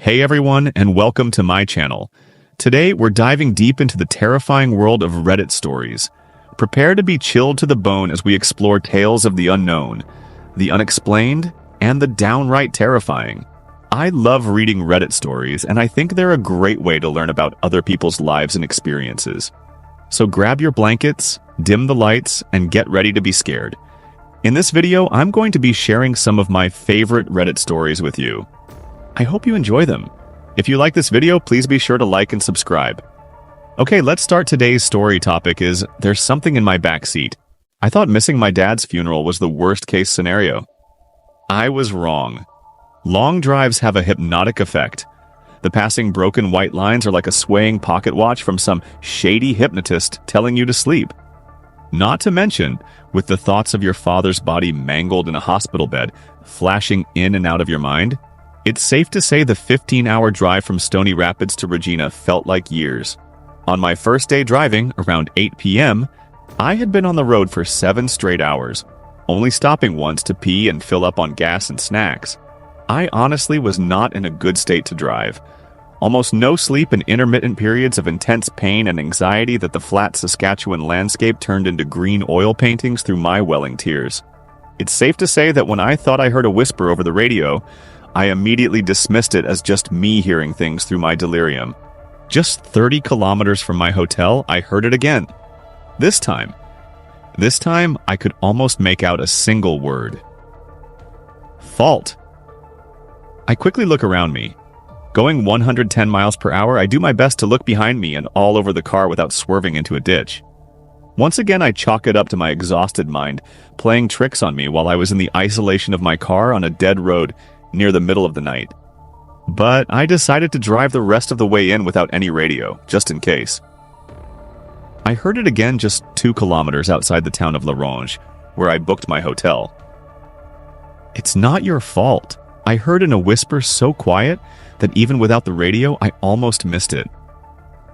Hey everyone, and welcome to my channel. Today, we're diving deep into the terrifying world of Reddit stories. Prepare to be chilled to the bone as we explore tales of the unknown, the unexplained, and the downright terrifying. I love reading Reddit stories, and I think they're a great way to learn about other people's lives and experiences. So grab your blankets, dim the lights, and get ready to be scared. In this video, I'm going to be sharing some of my favorite Reddit stories with you. I hope you enjoy them. If you like this video, please be sure to like and subscribe. Okay, let's start. Today's story topic is There's Something in My Backseat. I thought missing my dad's funeral was the worst case scenario. I was wrong. Long drives have a hypnotic effect. The passing broken white lines are like a swaying pocket watch from some shady hypnotist telling you to sleep. Not to mention, with the thoughts of your father's body mangled in a hospital bed flashing in and out of your mind, it's safe to say the 15-hour drive from Stony Rapids to Regina felt like years. On my first day driving, around 8 p.m., I had been on the road for 7 straight hours, only stopping once to pee and fill up on gas and snacks. I honestly was not in a good state to drive. Almost no sleep and intermittent periods of intense pain and anxiety that the flat Saskatchewan landscape turned into green oil paintings through my welling tears. It's safe to say that when I thought I heard a whisper over the radio, I immediately dismissed it as just me hearing things through my delirium. Just 30 kilometers from my hotel, I heard it again. This time, I could almost make out a single word. Fault. I quickly look around me. Going 110 miles per hour, I do my best to look behind me and all over the car without swerving into a ditch. Once again, I chalk it up to my exhausted mind, playing tricks on me while I was in the isolation of my car on a dead road near the middle of the night. But I decided to drive the rest of the way in without any radio, just in case. I heard it again just 2 kilometers outside the town of La Ronge, where I booked my hotel. It's not your fault. I heard in a whisper so quiet that even without the radio, I almost missed it.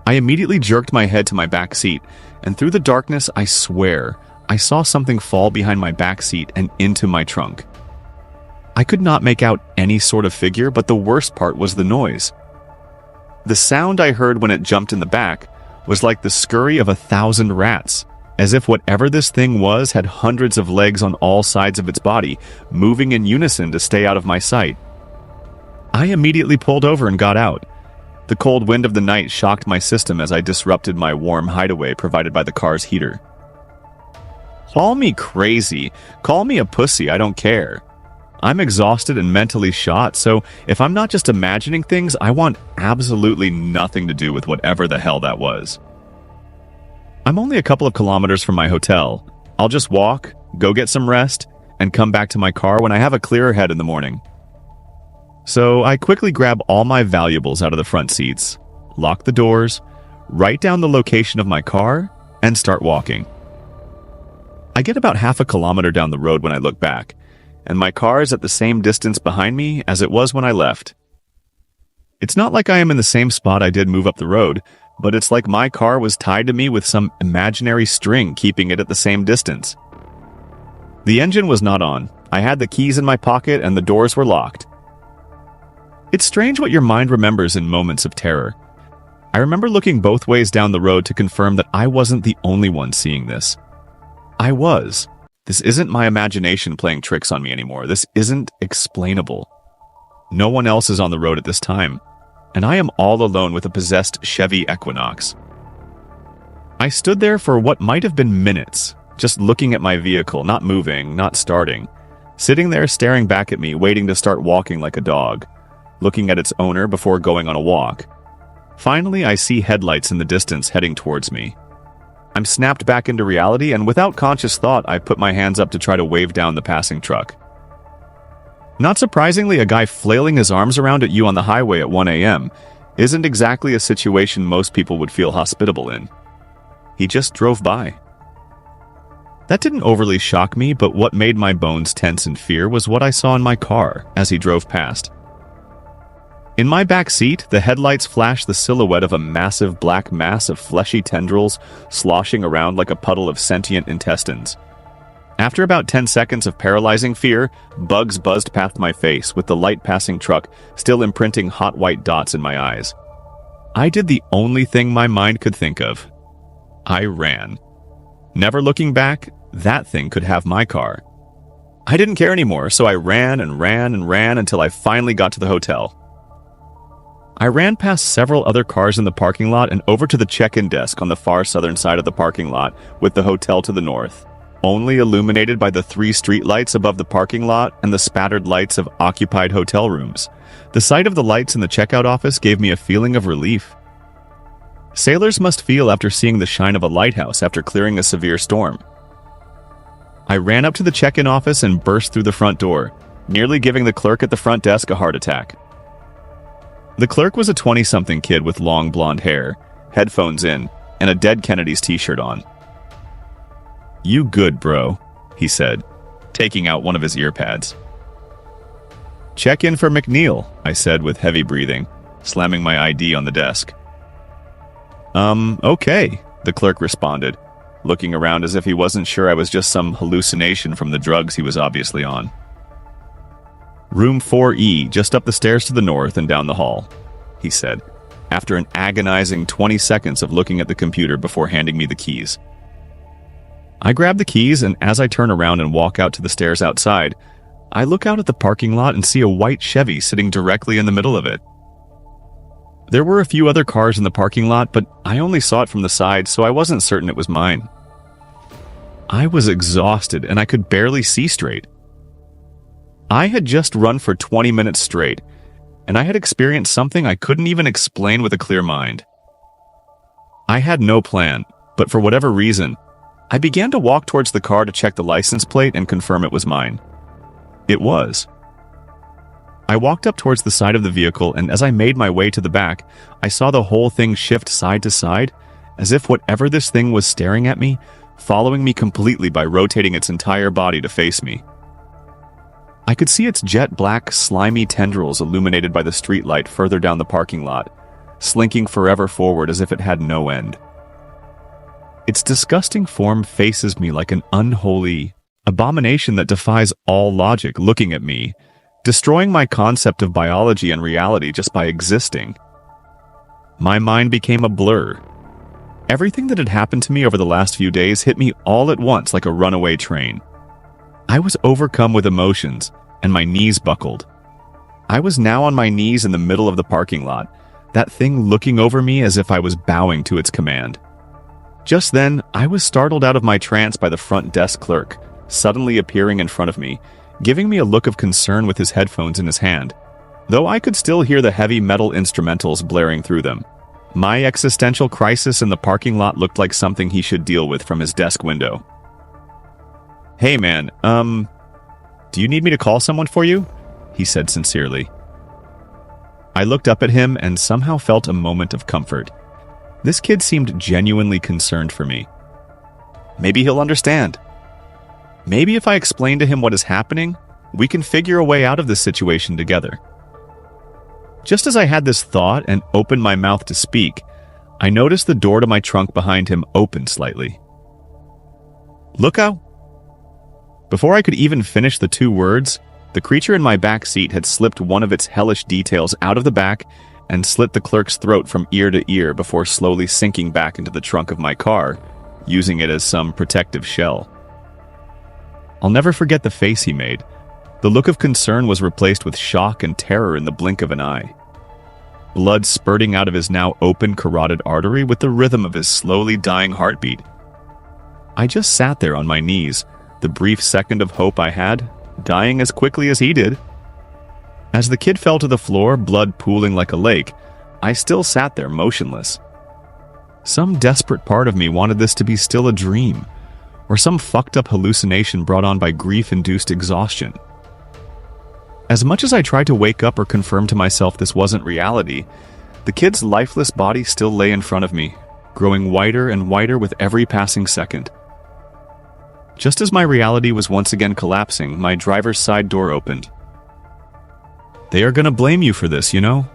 I immediately jerked my head to my back seat, and through the darkness, I swear, I saw something fall behind my back seat and into my trunk. I could not make out any sort of figure, but the worst part was the noise. The sound I heard when it jumped in the back was like the scurry of 1,000 rats, as if whatever this thing was had hundreds of legs on all sides of its body, moving in unison to stay out of my sight. I immediately pulled over and got out. The cold wind of the night shocked my system as I disrupted my warm hideaway provided by the car's heater. Call me crazy, call me a pussy, I don't care. I'm exhausted and mentally shot, so if I'm not just imagining things, I want absolutely nothing to do with whatever the hell that was. I'm only a couple of kilometers from my hotel. I'll just walk, go get some rest, and come back to my car when I have a clearer head in the morning. So I quickly grab all my valuables out of the front seats, lock the doors, write down the location of my car, and start walking. I get about half a kilometer down the road when I look back, and my car is at the same distance behind me as it was when I left. It's not like I am in the same spot I did move up the road, but it's like my car was tied to me with some imaginary string keeping it at the same distance. The engine was not on. I had the keys in my pocket and the doors were locked. It's strange what your mind remembers in moments of terror. I remember looking both ways down the road to confirm that I wasn't the only one seeing this. I was. This isn't my imagination playing tricks on me anymore. This isn't explainable. No one else is on the road at this time, and I am all alone with a possessed Chevy Equinox. I stood there for what might have been minutes, just looking at my vehicle, not moving, not starting, sitting there staring back at me, waiting to start walking like a dog, looking at its owner before going on a walk. Finally, I see headlights in the distance heading towards me. I'm snapped back into reality, and without conscious thought, I put my hands up to try to wave down the passing truck. Not surprisingly, a guy flailing his arms around at you on the highway at 1 a.m. isn't exactly a situation most people would feel hospitable in. He just drove by. That didn't overly shock me, but what made my bones tense in fear was what I saw in my car as he drove past. In my back seat, the headlights flashed the silhouette of a massive black mass of fleshy tendrils sloshing around like a puddle of sentient intestines. After about 10 seconds of paralyzing fear, bugs buzzed past my face with the light-passing truck still imprinting hot white dots in my eyes. I did the only thing my mind could think of. I ran. Never looking back, that thing could have my car. I didn't care anymore, so I ran and ran and ran until I finally got to the hotel. I ran past several other cars in the parking lot and over to the check-in desk on the far southern side of the parking lot with the hotel to the north, only illuminated by the 3 street lights above the parking lot and the spattered lights of occupied hotel rooms. The sight of the lights in the checkout office gave me a feeling of relief. Sailors must feel after seeing the shine of a lighthouse after clearing a severe storm. I ran up to the check-in office and burst through the front door, nearly giving the clerk at the front desk a heart attack. The clerk was a 20-something kid with long blonde hair, headphones in, and a Dead Kennedys t-shirt on. "You good, bro," he said, taking out one of his ear pads. "Check in for McNeil," I said with heavy breathing, slamming my ID on the desk. Okay," the clerk responded, looking around as if he wasn't sure I was just some hallucination from the drugs he was obviously on. "Room 4E, just up the stairs to the north and down the hall," he said, after an agonizing 20 seconds of looking at the computer before handing me the keys. I grab the keys, and as I turn around and walk out to the stairs outside, I look out at the parking lot and see a white Chevy sitting directly in the middle of it. There were a few other cars in the parking lot, but I only saw it from the side, so I wasn't certain it was mine. I was exhausted, and I could barely see straight. I had just run for 20 minutes straight, and I had experienced something I couldn't even explain with a clear mind. I had no plan, but for whatever reason, I began to walk towards the car to check the license plate and confirm it was mine. It was. I walked up towards the side of the vehicle, and as I made my way to the back, I saw the whole thing shift side to side, as if whatever this thing was staring at me, following me completely by rotating its entire body to face me. I could see its jet black, slimy tendrils illuminated by the streetlight further down the parking lot, slinking forever forward as if it had no end. Its disgusting form faces me like an unholy abomination that defies all logic, looking at me, destroying my concept of biology and reality just by existing. My mind became a blur. Everything that had happened to me over the last few days hit me all at once like a runaway train. I was overcome with emotions, and my knees buckled. I was now on my knees in the middle of the parking lot, that thing looking over me as if I was bowing to its command. Just then, I was startled out of my trance by the front desk clerk, suddenly appearing in front of me, giving me a look of concern with his headphones in his hand, though I could still hear the heavy metal instrumentals blaring through them. My existential crisis in the parking lot looked like something he should deal with from his desk window. "Hey man, do you need me to call someone for you?" he said sincerely. I looked up at him and somehow felt a moment of comfort. This kid seemed genuinely concerned for me. Maybe he'll understand. Maybe if I explain to him what is happening, we can figure a way out of this situation together. Just as I had this thought and opened my mouth to speak, I noticed the door to my trunk behind him open slightly. "Look out!" Before I could even finish the 2 words, the creature in my back seat had slipped one of its hellish details out of the back and slit the clerk's throat from ear to ear before slowly sinking back into the trunk of my car, using it as some protective shell. I'll never forget the face he made. The look of concern was replaced with shock and terror in the blink of an eye. Blood spurting out of his now open carotid artery with the rhythm of his slowly dying heartbeat. I just sat there on my knees, the brief second of hope I had, dying as quickly as he did. As the kid fell to the floor, blood pooling like a lake, I still sat there motionless. Some desperate part of me wanted this to be still a dream, or some fucked up hallucination brought on by grief-induced exhaustion. As much as I tried to wake up or confirm to myself this wasn't reality, the kid's lifeless body still lay in front of me, growing whiter and whiter with every passing second. Just as my reality was once again collapsing, my driver's side door opened. "They are gonna blame you for this, you know?"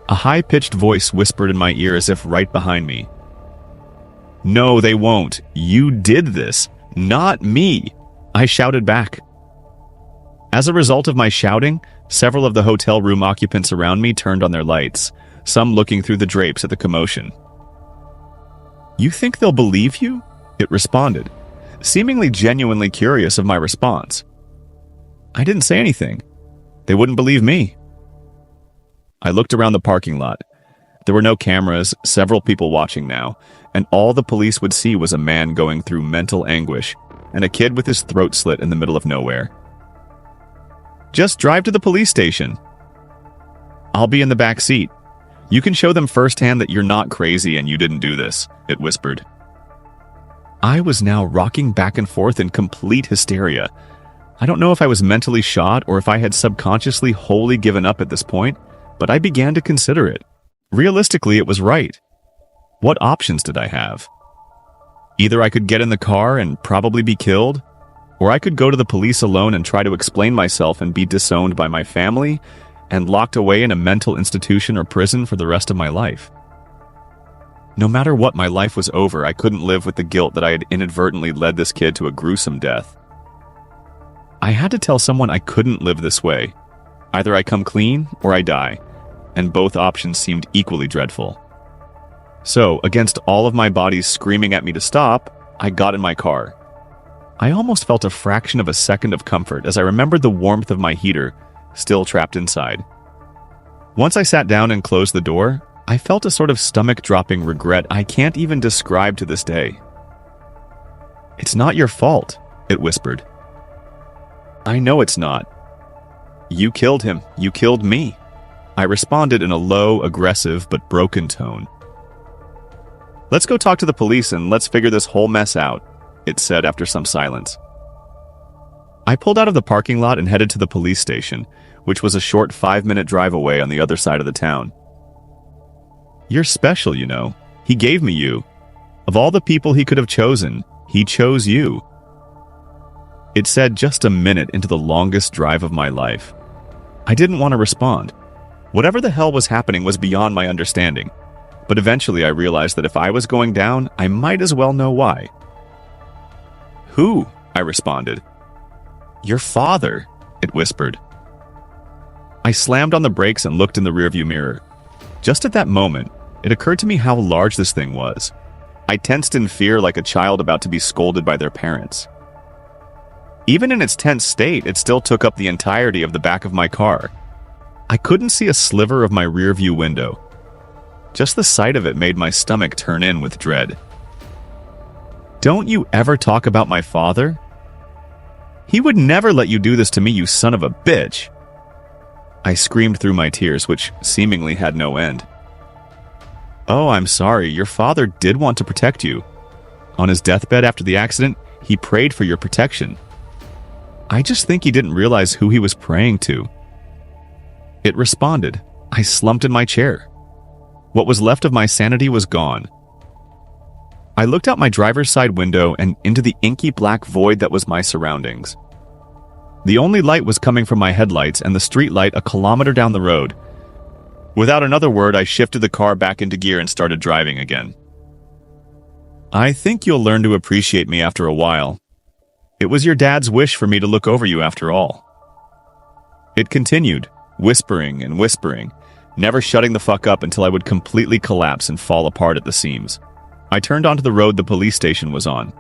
A high-pitched voice whispered in my ear as if right behind me. "No, they won't. You did this," "Not me!" I shouted back. As a result of my shouting, several of the hotel room occupants around me turned on their lights, some looking through the drapes at the commotion. "You think they'll believe you?" it responded, seemingly genuinely curious of my response. I didn't say anything. They wouldn't believe me. I looked around the parking lot. There were no cameras, several people watching now, and all the police would see was a man going through mental anguish and a kid with his throat slit in the middle of nowhere. "Just drive to the police station. I'll be in the back seat. You can show them firsthand that you're not crazy and you didn't do this," it whispered. I was now rocking back and forth in complete hysteria. I don't know if I was mentally shot or if I had subconsciously wholly given up at this point, but I began to consider it. Realistically, it was right. What options did I have? Either I could get in the car and probably be killed, or I could go to the police alone and try to explain myself and be disowned by my family and locked away in a mental institution or prison for the rest of my life. No matter what, my life was over. I couldn't live with the guilt that I had inadvertently led this kid to a gruesome death. I had to tell someone I couldn't live this way. Either I come clean or I die, and both options seemed equally dreadful. So, against all of my bodies screaming at me to stop, I got in my car. I almost felt a fraction of a second of comfort as I remembered the warmth of my heater, still trapped inside. Once I sat down and closed the door, I felt a sort of stomach-dropping regret I can't even describe to this day. "It's not your fault," it whispered. "I know it's not. You killed him. You killed me," I responded in a low, aggressive, but broken tone. "Let's go talk to the police and let's figure this whole mess out," it said after some silence. I pulled out of the parking lot and headed to the police station, which was a short 5-minute drive away on the other side of the town. "You're special, you know. He gave me you. Of all the people he could have chosen, he chose you," it said just a minute into the longest drive of my life. I didn't want to respond. Whatever the hell was happening was beyond my understanding, but eventually I realized that if I was going down, I might as well know why. "Who?" I responded. "Your father," it whispered. I slammed on the brakes and looked in the rearview mirror. Just at that moment, it occurred to me how large this thing was. I tensed in fear like a child about to be scolded by their parents. Even in its tense state, it still took up the entirety of the back of my car. I couldn't see a sliver of my rearview window. Just the sight of it made my stomach turn in with dread. "Don't you ever talk about my father? He would never let you do this to me, you son of a bitch!" I screamed through my tears, which seemingly had no end. "Oh, I'm sorry. Your father did want to protect you. On his deathbed after the accident, he prayed for your protection. I just think he didn't realize who he was praying to," it responded. I slumped in my chair. What was left of my sanity was gone. I looked out my driver's side window and into the inky black void that was my surroundings. The only light was coming from my headlights and the street light a kilometer down the road. Without another word, I shifted the car back into gear and started driving again. "I think you'll learn to appreciate me after a while. It was your dad's wish for me to look over you after all." It continued, whispering and whispering, never shutting the fuck up until I would completely collapse and fall apart at the seams. I turned onto the road the police station was on.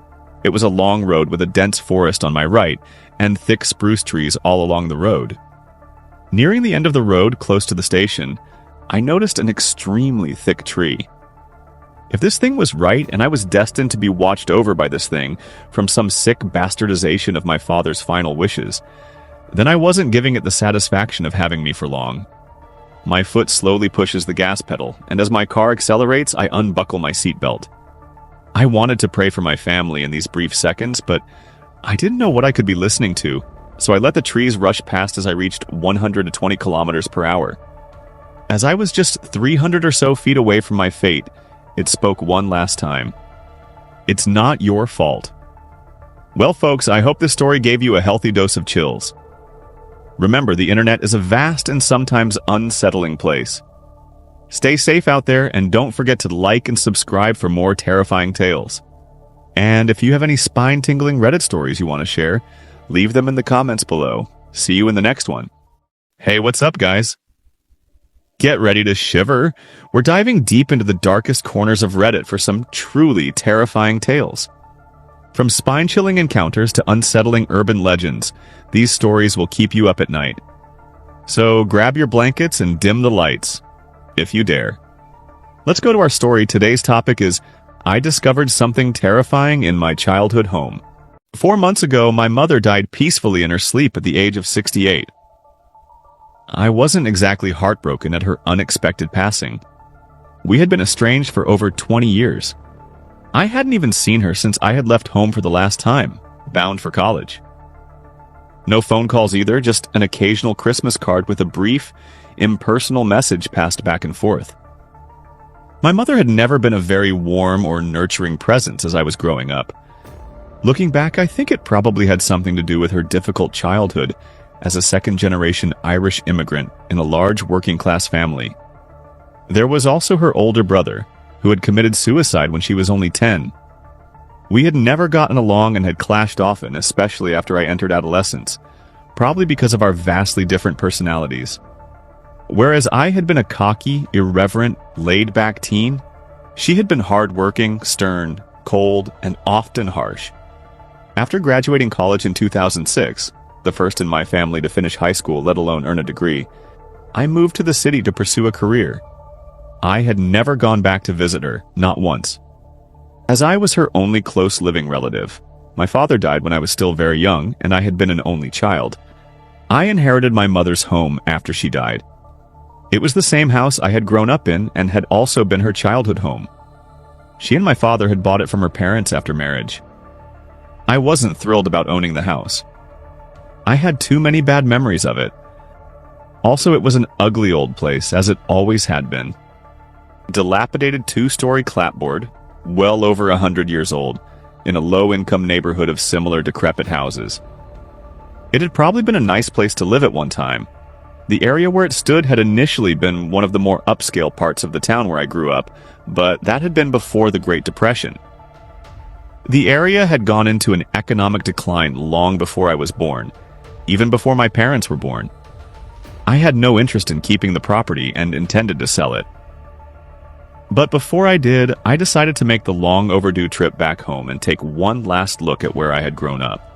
It was a long road with a dense forest on my right and thick spruce trees all along the road. Nearing the end of the road, close to the station, I noticed an extremely thick tree. If this thing was right and I was destined to be watched over by this thing from some sick bastardization of my father's final wishes, then I wasn't giving it the satisfaction of having me for long. My foot slowly pushes the gas pedal, and as my car accelerates, I unbuckle my seatbelt. I wanted to pray for my family in these brief seconds, but I didn't know what I could be listening to, so I let the trees rush past as I reached 120 kilometers per hour. As I was just 300 or so feet away from my fate, it spoke one last time. "It's not your fault." Well, folks, I hope this story gave you a healthy dose of chills. Remember, the internet is a vast and sometimes unsettling place. Stay safe out there, and don't forget to like and subscribe for more terrifying tales. And if you have any spine-tingling Reddit stories you want to share, leave them in the comments below. See you in the next one. Hey, what's up, guys? Get ready to shiver. We're diving deep into the darkest corners of Reddit for some truly terrifying tales. From spine-chilling encounters to unsettling urban legends, these stories will keep you up at night. So grab your blankets and dim the lights, if you dare. Let's go to our story. Today's topic is, I discovered something terrifying in my childhood home. 4 months ago, my mother died peacefully in her sleep at the age of 68. I wasn't exactly heartbroken at her unexpected passing. We had been estranged for over 20 years. I hadn't even seen her since I had left home for the last time, bound for college. No phone calls either, just an occasional Christmas card with a brief, impersonal message passed back and forth. My mother had never been a very warm or nurturing presence as I was growing up. Looking back, I think it probably had something to do with her difficult childhood as a second-generation Irish immigrant in a large working-class family. There was also her older brother, who had committed suicide when she was only 10. We had never gotten along and had clashed often, especially after I entered adolescence, probably because of our vastly different personalities. Whereas I had been a cocky, irreverent, laid-back teen, she had been hard-working, stern, cold, and often harsh. After graduating college in 2006, the first in my family to finish high school, let alone earn a degree, I moved to the city to pursue a career. I had never gone back to visit her, not once. As I was her only close living relative, my father died when I was still very young, and I had been an only child. I inherited my mother's home after she died. It was the same house I had grown up in and had also been her childhood home. She and my father had bought it from her parents after marriage. I wasn't thrilled about owning the house. I had too many bad memories of it. Also, it was an ugly old place, as it always had been. Dilapidated 2-story clapboard, well over 100 years old, in a low-income neighborhood of similar decrepit houses. It had probably been a nice place to live at one time. The area where it stood had initially been one of the more upscale parts of the town where I grew up, but that had been before the Great Depression. The area had gone into an economic decline long before I was born, even before my parents were born. I had no interest in keeping the property and intended to sell it. But before I did, I decided to make the long overdue trip back home and take one last look at where I had grown up.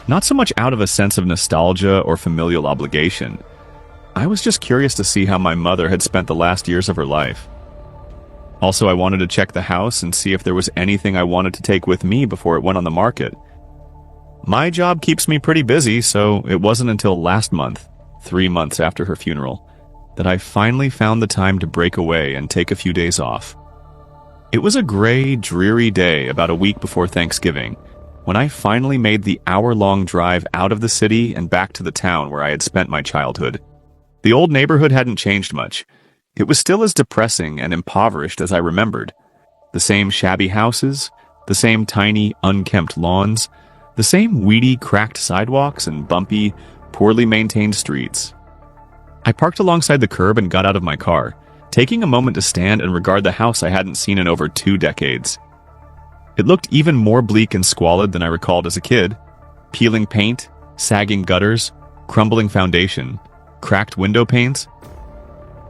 Not so much out of a sense of nostalgia or familial obligation. I was just curious to see how my mother had spent the last years of her life. Also, I wanted to check the house and see if there was anything I wanted to take with me before it went on the market. My job keeps me pretty busy, so it wasn't until last month, 3 months after her funeral, that I finally found the time to break away and take a few days off. It was a gray, dreary day about a week before Thanksgiving, when I finally made the hour-long drive out of the city and back to the town where I had spent my childhood. The old neighborhood hadn't changed much. It was still as depressing and impoverished as I remembered. The same shabby houses, the same tiny, unkempt lawns, the same weedy, cracked sidewalks and bumpy, poorly maintained streets. I parked alongside the curb and got out of my car, taking a moment to stand and regard the house I hadn't seen in over 2 decades. It looked even more bleak and squalid than I recalled as a kid. Peeling paint, sagging gutters, crumbling foundation, cracked window panes.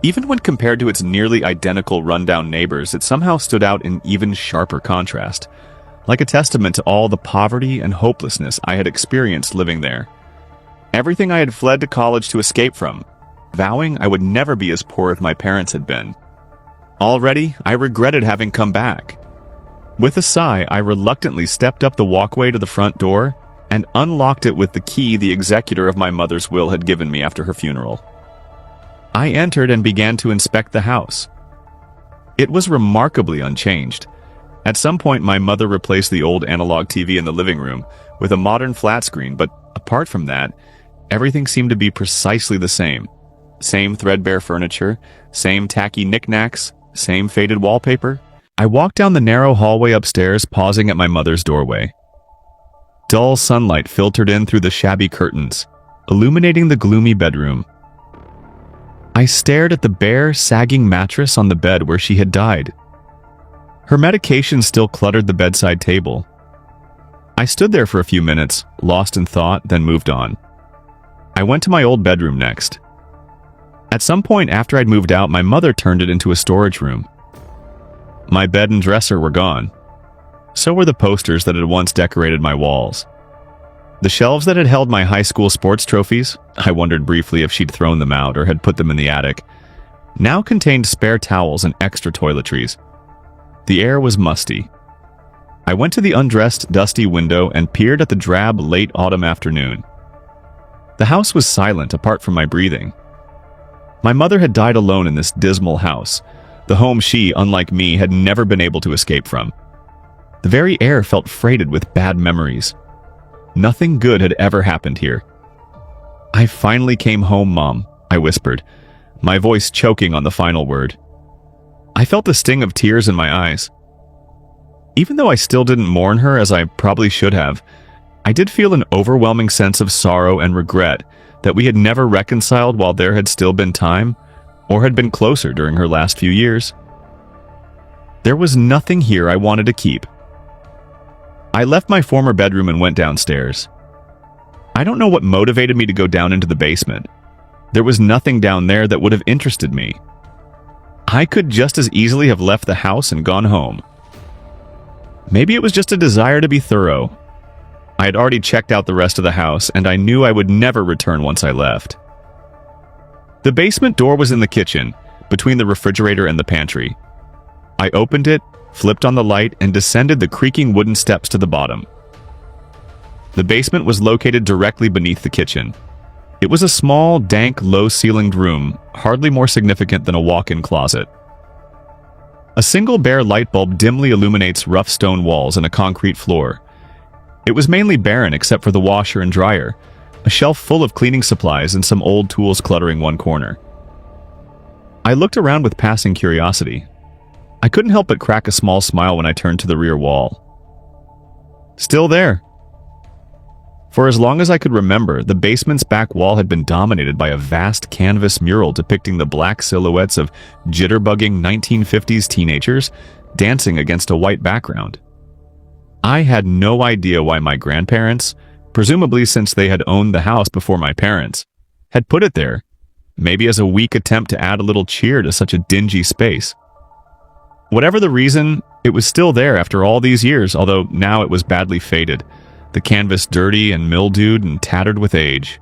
Even when compared to its nearly identical rundown neighbors, it somehow stood out in even sharper contrast, like a testament to all the poverty and hopelessness I had experienced living there. Everything I had fled to college to escape from, vowing I would never be as poor as my parents had been. Already, I regretted having come back. With a sigh, I reluctantly stepped up the walkway to the front door and unlocked it with the key the executor of my mother's will had given me after her funeral. I entered and began to inspect the house. It was remarkably unchanged. At some point, my mother replaced the old analog TV in the living room with a modern flat screen, but apart from that, everything seemed to be precisely the same. Same threadbare furniture, same tacky knickknacks, same faded wallpaper. I walked down the narrow hallway upstairs, pausing at my mother's doorway. Dull sunlight filtered in through the shabby curtains, illuminating the gloomy bedroom. I stared at the bare, sagging mattress on the bed where she had died. Her medication still cluttered the bedside table. I stood there for a few minutes, lost in thought, then moved on. I went to my old bedroom next. At some point after I'd moved out, my mother turned it into a storage room. My bed and dresser were gone. So were the posters that had once decorated my walls. The shelves that had held my high school sports trophies, I wondered briefly if she'd thrown them out or had put them in the attic, now contained spare towels and extra toiletries. The air was musty. I went to the undressed, dusty window and peered at the drab, late autumn afternoon. The house was silent apart from my breathing. My mother had died alone in this dismal house, the home she, unlike me, had never been able to escape from. The very air felt freighted with bad memories. Nothing good had ever happened here. "I finally came home, Mom," I whispered, my voice choking on the final word. I felt the sting of tears in my eyes. Even though I still didn't mourn her as I probably should have, I did feel an overwhelming sense of sorrow and regret that we had never reconciled while there had still been time, or had been closer during her last few years. There was nothing here I wanted to keep. I left my former bedroom and went downstairs. I don't know what motivated me to go down into the basement. There was nothing down there that would have interested me. I could just as easily have left the house and gone home. Maybe it was just a desire to be thorough. I had already checked out the rest of the house, and I knew I would never return once I left. The basement door was in the kitchen, between the refrigerator and the pantry. I opened it, flipped on the light, and descended the creaking wooden steps to the bottom. The basement was located directly beneath the kitchen. It was a small, dank, low-ceilinged room, hardly more significant than a walk-in closet. A single bare light bulb dimly illuminates rough stone walls and a concrete floor. It was mainly barren except for the washer and dryer, a shelf full of cleaning supplies and some old tools cluttering one corner. I looked around with passing curiosity. I couldn't help but crack a small smile when I turned to the rear wall. Still there. For as long as I could remember, the basement's back wall had been dominated by a vast canvas mural depicting the black silhouettes of jitterbugging 1950s teenagers dancing against a white background. I had no idea why my grandparents, presumably since they had owned the house before my parents, had put it there, maybe as a weak attempt to add a little cheer to such a dingy space. Whatever the reason, it was still there after all these years, although now it was badly faded, the canvas dirty and mildewed and tattered with age.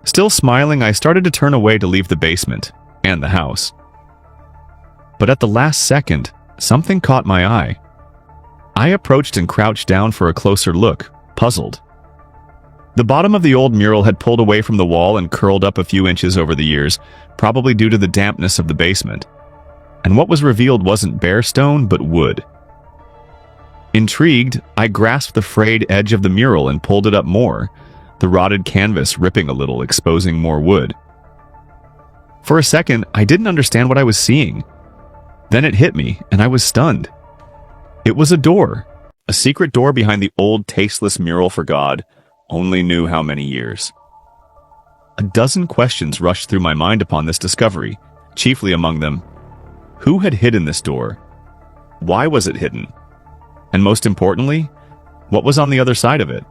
Still smiling, I started to turn away to leave the basement and the house. But at the last second, something caught my eye. I approached and crouched down for a closer look, puzzled. The bottom of the old mural had pulled away from the wall and curled up a few inches over the years, probably due to the dampness of the basement. And what was revealed wasn't bare stone, but wood. Intrigued, I grasped the frayed edge of the mural and pulled it up more, the rotted canvas ripping a little, exposing more wood. For a second, I didn't understand what I was seeing. Then it hit me, and I was stunned. It was a door, a secret door behind the old tasteless mural for God only knew how many years. A dozen questions rushed through my mind upon this discovery, chiefly among them, who had hidden this door? Why was it hidden? And most importantly, what was on the other side of it?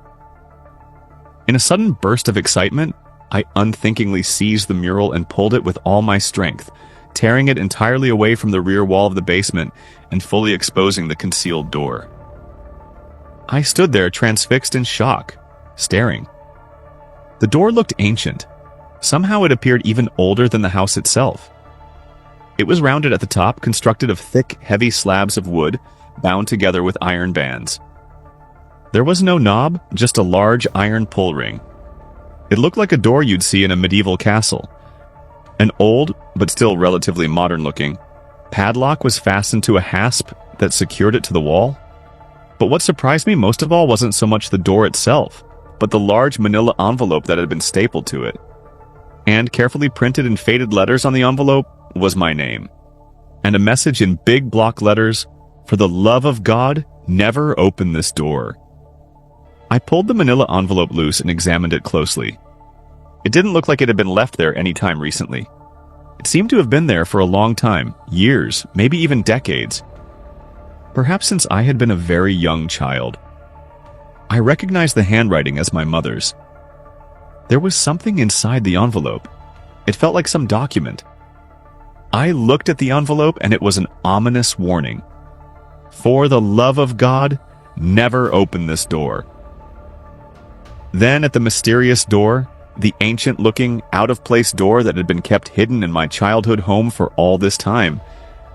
In a sudden burst of excitement, I unthinkingly seized the mural and pulled it with all my strength, tearing it entirely away from the rear wall of the basement and fully exposing the concealed door. I stood there transfixed in shock, staring. The door looked ancient. Somehow it appeared even older than the house itself. It was rounded at the top, constructed of thick, heavy slabs of wood, bound together with iron bands. There was no knob, just a large iron pull ring. It looked like a door you'd see in a medieval castle. An old, but still relatively modern-looking, padlock was fastened to a hasp that secured it to the wall. But what surprised me most of all wasn't so much the door itself, but the large manila envelope that had been stapled to it. And carefully printed in faded letters on the envelope was my name. And a message in big block letters, "For the love of God, never open this door." I pulled the manila envelope loose and examined it closely. It didn't look like it had been left there any time recently. It seemed to have been there for a long time, years, maybe even decades. perhaps since I had been a very young child. I recognized the handwriting as my mother's. There was something inside the envelope. It felt like some document. I looked at the envelope and it was an ominous warning. For the love of God, never open this door. Then at the mysterious door, the ancient-looking, out-of-place door that had been kept hidden in my childhood home for all this time.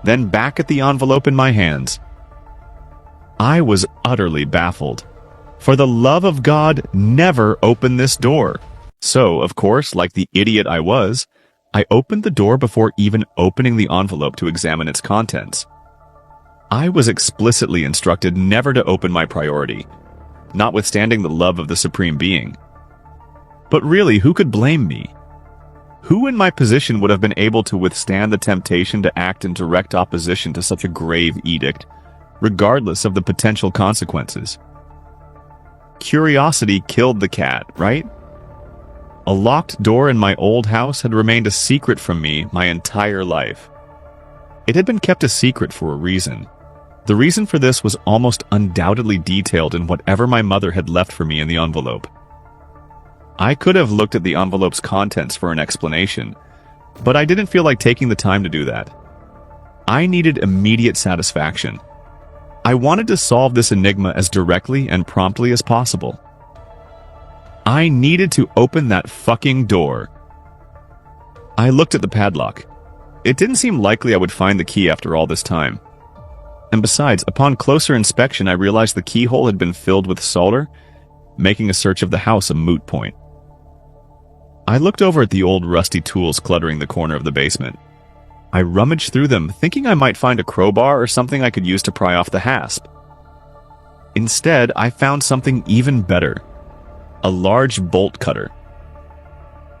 Then back at the envelope in my hands. I was utterly baffled. For the love of God, never open this door. So, of course, like the idiot I was, I opened the door before even opening the envelope to examine its contents. I was explicitly instructed never to open my priority, notwithstanding the love of the Supreme Being. But really, who could blame me? Who in my position would have been able to withstand the temptation to act in direct opposition to such a grave edict, regardless of the potential consequences? Curiosity killed the cat, right? A locked door in my old house had remained a secret from me my entire life. It had been kept a secret for a reason. The reason for this was almost undoubtedly detailed in whatever my mother had left for me in the envelope. I could have looked at the envelope's contents for an explanation, but I didn't feel like taking the time to do that. I needed immediate satisfaction. I wanted to solve this enigma as directly and promptly as possible. I needed to open that fucking door. I looked at the padlock. It didn't seem likely I would find the key after all this time. And besides, upon closer inspection, I realized the keyhole had been filled with solder, making a search of the house a moot point. I looked over at the old rusty tools cluttering the corner of the basement. I rummaged through them, thinking I might find a crowbar or something I could use to pry off the hasp. Instead, I found something even better. A large bolt cutter.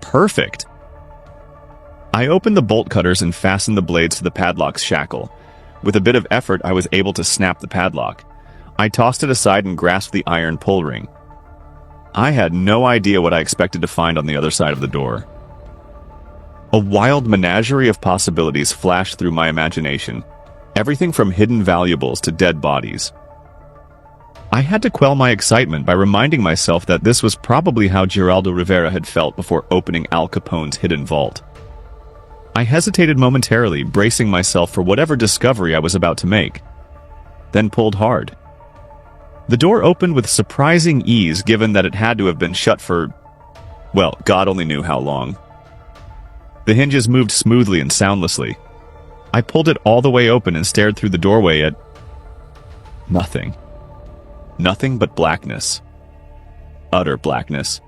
Perfect! I opened the bolt cutters and fastened the blades to the padlock's shackle. With a bit of effort, I was able to snap the padlock. I tossed it aside and grasped the iron pull ring. I had no idea what I expected to find on the other side of the door. A wild menagerie of possibilities flashed through my imagination. Everything from hidden valuables to dead bodies. I had to quell my excitement by reminding myself that this was probably how Geraldo Rivera had felt before opening Al Capone's hidden vault. I hesitated momentarily, bracing myself for whatever discovery I was about to make, then pulled hard. The door opened with surprising ease, given that it had to have been shut for, well, God only knew how long. The hinges moved smoothly and soundlessly. I pulled it all the way open and stared through the doorway at nothing. Nothing but blackness. Utter blackness.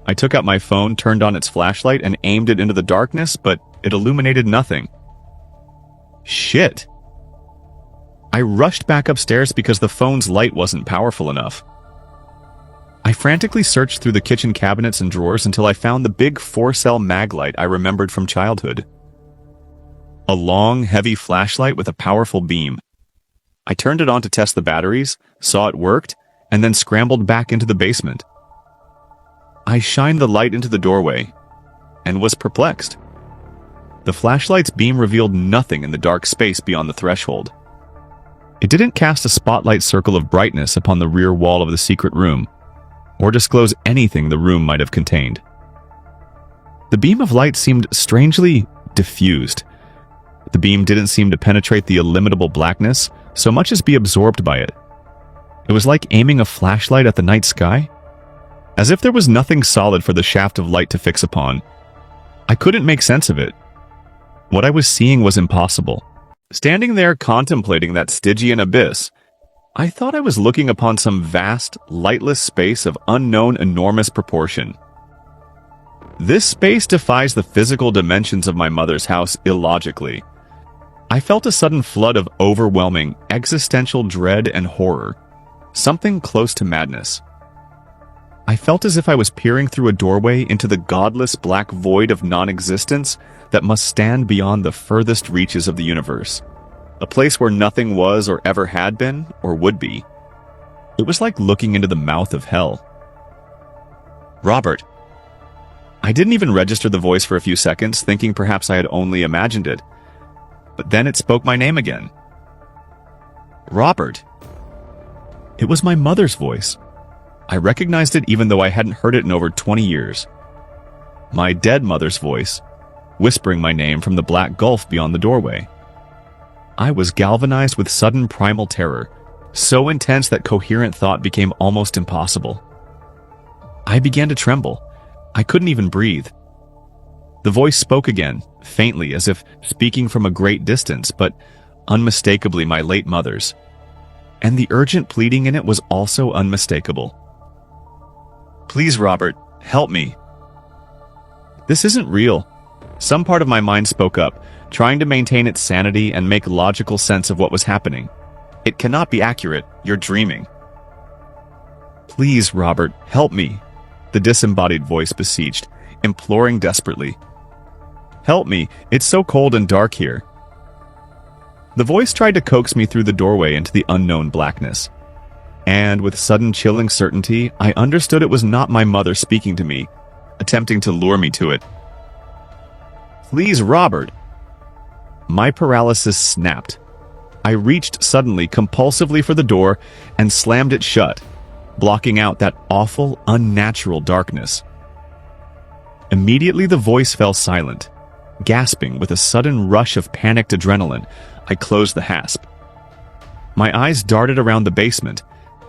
I took out my phone, turned on its flashlight, and aimed it into the darkness, but it illuminated nothing. Shit! I rushed back upstairs because the phone's light wasn't powerful enough. I frantically searched through the kitchen cabinets and drawers until I found the big 4-cell mag light I remembered from childhood. A long, heavy flashlight with a powerful beam. I turned it on to test the batteries, saw it worked, and then scrambled back into the basement. I shined the light into the doorway, and was perplexed. The flashlight's beam revealed nothing in the dark space beyond the threshold. It didn't cast a spotlight circle of brightness upon the rear wall of the secret room, or disclose anything the room might have contained. The beam of light seemed strangely diffused. The beam didn't seem to penetrate the illimitable blackness so much as be absorbed by it. It was like aiming a flashlight at the night sky, as if there was nothing solid for the shaft of light to fix upon. I couldn't make sense of it. What I was seeing was impossible. Standing there contemplating that Stygian abyss, I thought I was looking upon some vast, lightless space of unknown enormous proportion. This space defies the physical dimensions of my mother's house illogically. I felt a sudden flood of overwhelming, existential dread and horror, something close to madness. I felt as if I was peering through a doorway into the godless black void of non-existence that must stand beyond the furthest reaches of the universe. A place where nothing was or ever had been or would be. It was like looking into the mouth of hell. Robert. I didn't even register the voice for a few seconds, thinking perhaps I had only imagined it. But then it spoke my name again. Robert. It was my mother's voice. I recognized it even though I hadn't heard it in over 20 years. My dead mother's voice, whispering my name from the black gulf beyond the doorway. I was galvanized with sudden primal terror, so intense that coherent thought became almost impossible. I began to tremble. I couldn't even breathe. The voice spoke again, faintly, as if speaking from a great distance, but unmistakably my late mother's. And the urgent pleading in it was also unmistakable. Please, Robert, help me. This isn't real. Some part of my mind spoke up, trying to maintain its sanity and make logical sense of what was happening. It cannot be accurate. You're dreaming. Please, Robert, help me, the disembodied voice beseeched, imploring desperately. Help me, it's so cold and dark here. The voice tried to coax me through the doorway into the unknown blackness. And with sudden chilling certainty, I understood it was not my mother speaking to me, attempting to lure me to it. Please, Robert. My paralysis snapped. I reached suddenly, compulsively for the door and slammed it shut, blocking out that awful, unnatural darkness. Immediately the voice fell silent. Gasping with a sudden rush of panicked adrenaline, I closed the hasp. My eyes darted around the basement.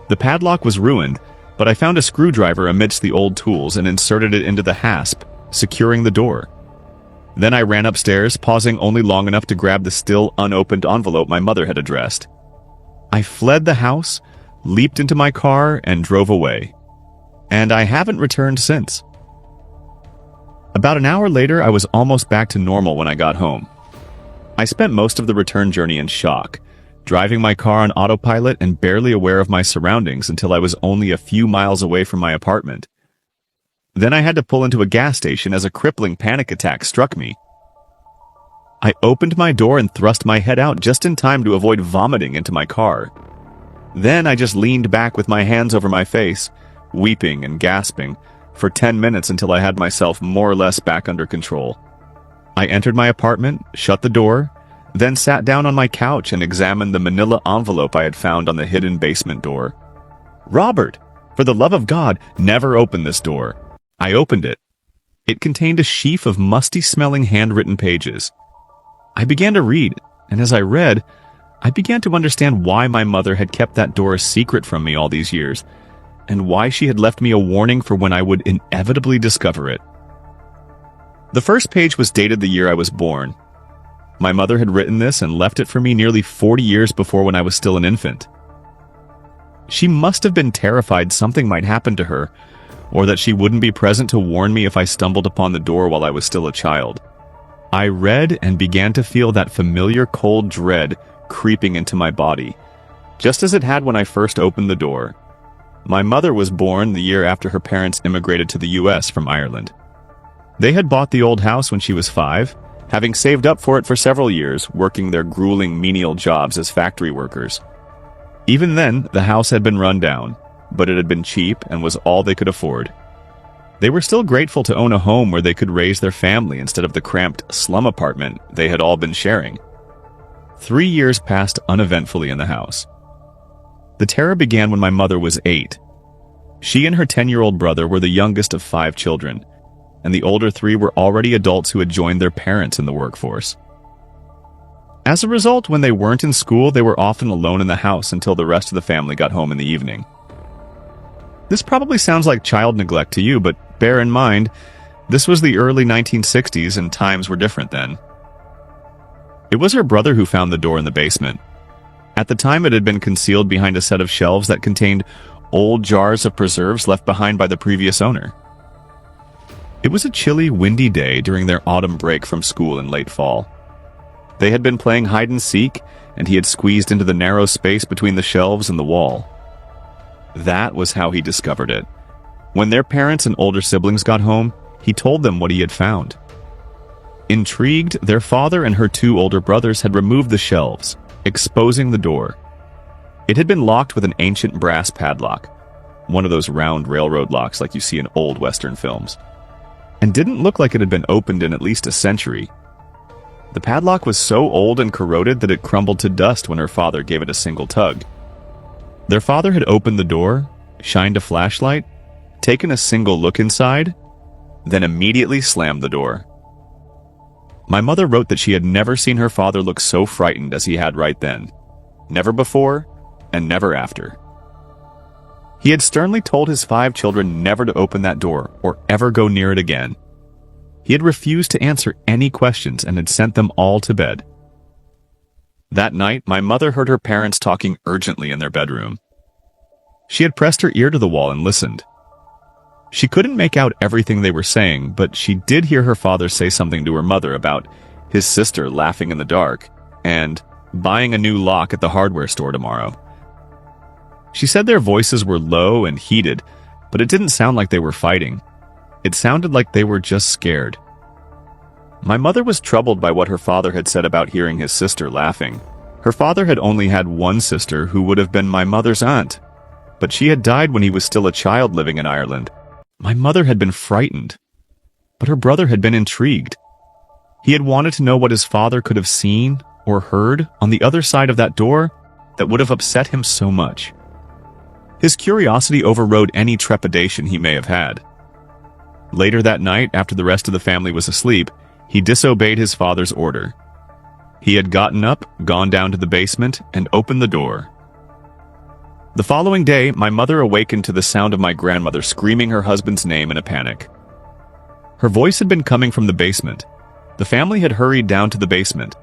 The padlock was ruined, but I found a screwdriver amidst the old tools and inserted it into the hasp, securing the door. Then I ran upstairs, pausing only long enough to grab the still unopened envelope my mother had addressed. I fled the house, leaped into my car, and drove away. And I haven't returned since. About an hour later, I was almost back to normal when I got home. I spent most of the return journey in shock, driving my car on autopilot and barely aware of my surroundings until I was only a few miles away from my apartment. Then I had to pull into a gas station as a crippling panic attack struck me. I opened my door and thrust my head out just in time to avoid vomiting into my car. Then I just leaned back with my hands over my face, weeping and gasping, for 10 minutes until I had myself more or less back under control. I entered my apartment, shut the door, then sat down on my couch and examined the manila envelope I had found on the hidden basement door. Robert, for the love of God, never open this door. I opened it. It contained a sheaf of musty-smelling handwritten pages. I began to read, and as I read, I began to understand why my mother had kept that door a secret from me all these years, and why she had left me a warning for when I would inevitably discover it. The first page was dated the year I was born. My mother had written this and left it for me nearly 40 years before when I was still an infant. She must have been terrified something might happen to her, or that she wouldn't be present to warn me if I stumbled upon the door while I was still a child. I read and began to feel that familiar cold dread creeping into my body, just as it had when I first opened the door. My mother was born the year after her parents immigrated to the U.S. from Ireland. They had bought the old house when she was 5, having saved up for it for several years, working their grueling menial jobs as factory workers. Even then, the house had been run down, but it had been cheap and was all they could afford. They were still grateful to own a home where they could raise their family instead of the cramped slum apartment they had all been sharing. 3 years passed uneventfully in the house. The terror began when my mother was 8. She and her 10-year-old brother were the youngest of 5 children, and the older 3 were already adults who had joined their parents in the workforce. As a result, when they weren't in school, they were often alone in the house until the rest of the family got home in the evening. This probably sounds like child neglect to you, but bear in mind, this was the early 1960s and times were different then. It was her brother who found the door in the basement. At the time, it had been concealed behind a set of shelves that contained old jars of preserves left behind by the previous owner. It was a chilly, windy day during their autumn break from school in late fall. They had been playing hide-and-seek, and he had squeezed into the narrow space between the shelves and the wall. That was how he discovered it. When their parents and older siblings got home, he told them what he had found. Intrigued, their father and her 2 older brothers had removed the shelves, exposing the door. It had been locked with an ancient brass padlock, one of those round railroad locks like you see in old Western films, and didn't look like it had been opened in at least a century. The padlock was so old and corroded that it crumbled to dust when her father gave it a single tug. Their father had opened the door, shined a flashlight, taken a single look inside, then immediately slammed the door. My mother wrote that she had never seen her father look so frightened as he had right then. Never before, and never after. He had sternly told his 5 children never to open that door or ever go near it again. He had refused to answer any questions and had sent them all to bed. That night, my mother heard her parents talking urgently in their bedroom. She had pressed her ear to the wall and listened. She couldn't make out everything they were saying, but she did hear her father say something to her mother about his sister laughing in the dark and buying a new lock at the hardware store tomorrow. She said their voices were low and heated, but it didn't sound like they were fighting. It sounded like they were just scared. My mother was troubled by what her father had said about hearing his sister laughing. Her father had only had one sister who would have been my mother's aunt, but she had died when he was still a child living in Ireland. My mother had been frightened, but her brother had been intrigued. He had wanted to know what his father could have seen or heard on the other side of that door that would have upset him so much. His curiosity overrode any trepidation he may have had. Later that night, after the rest of the family was asleep, he disobeyed his father's order. He had gotten up, gone down to the basement, and opened the door. The following day, my mother awakened to the sound of my grandmother screaming her husband's name in a panic. Her voice had been coming from the basement. The family had hurried down to the basement.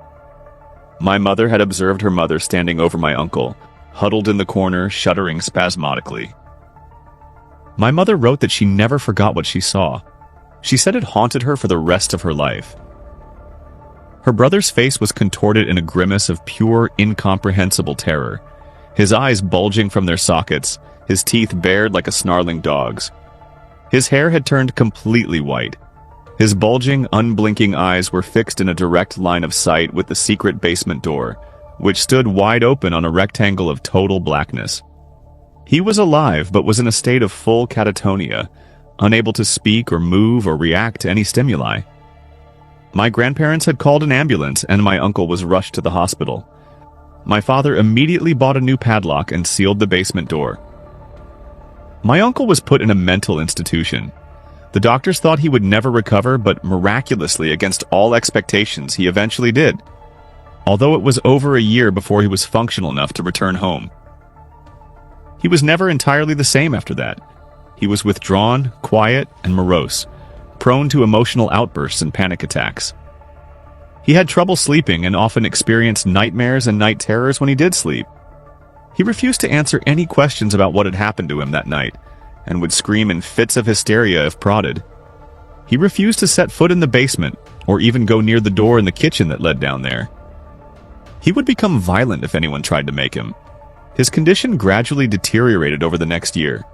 My mother had observed her mother standing over my uncle, huddled in the corner, shuddering spasmodically. My mother wrote that she never forgot what she saw. She said it haunted her for the rest of her life. Her brother's face was contorted in a grimace of pure, incomprehensible terror, his eyes bulging from their sockets, his teeth bared like a snarling dog's. His hair had turned completely white. His bulging, unblinking eyes were fixed in a direct line of sight with the secret basement door, which stood wide open on a rectangle of total blackness. He was alive, but was in a state of full catatonia, unable to speak or move or react to any stimuli. My grandparents had called an ambulance, and my uncle was rushed to the hospital. My father immediately bought a new padlock and sealed the basement door. My uncle was put in a mental institution. The doctors thought he would never recover, but miraculously, against all expectations, he eventually did, although it was over a year before he was functional enough to return home. He was never entirely the same after that. He was withdrawn, quiet, and morose, prone to emotional outbursts and panic attacks. He had trouble sleeping and often experienced nightmares and night terrors when he did sleep. He refused to answer any questions about what had happened to him that night, and would scream in fits of hysteria if prodded. He refused to set foot in the basement, or even go near the door in the kitchen that led down there. He would become violent if anyone tried to make him. His condition gradually deteriorated over the next year.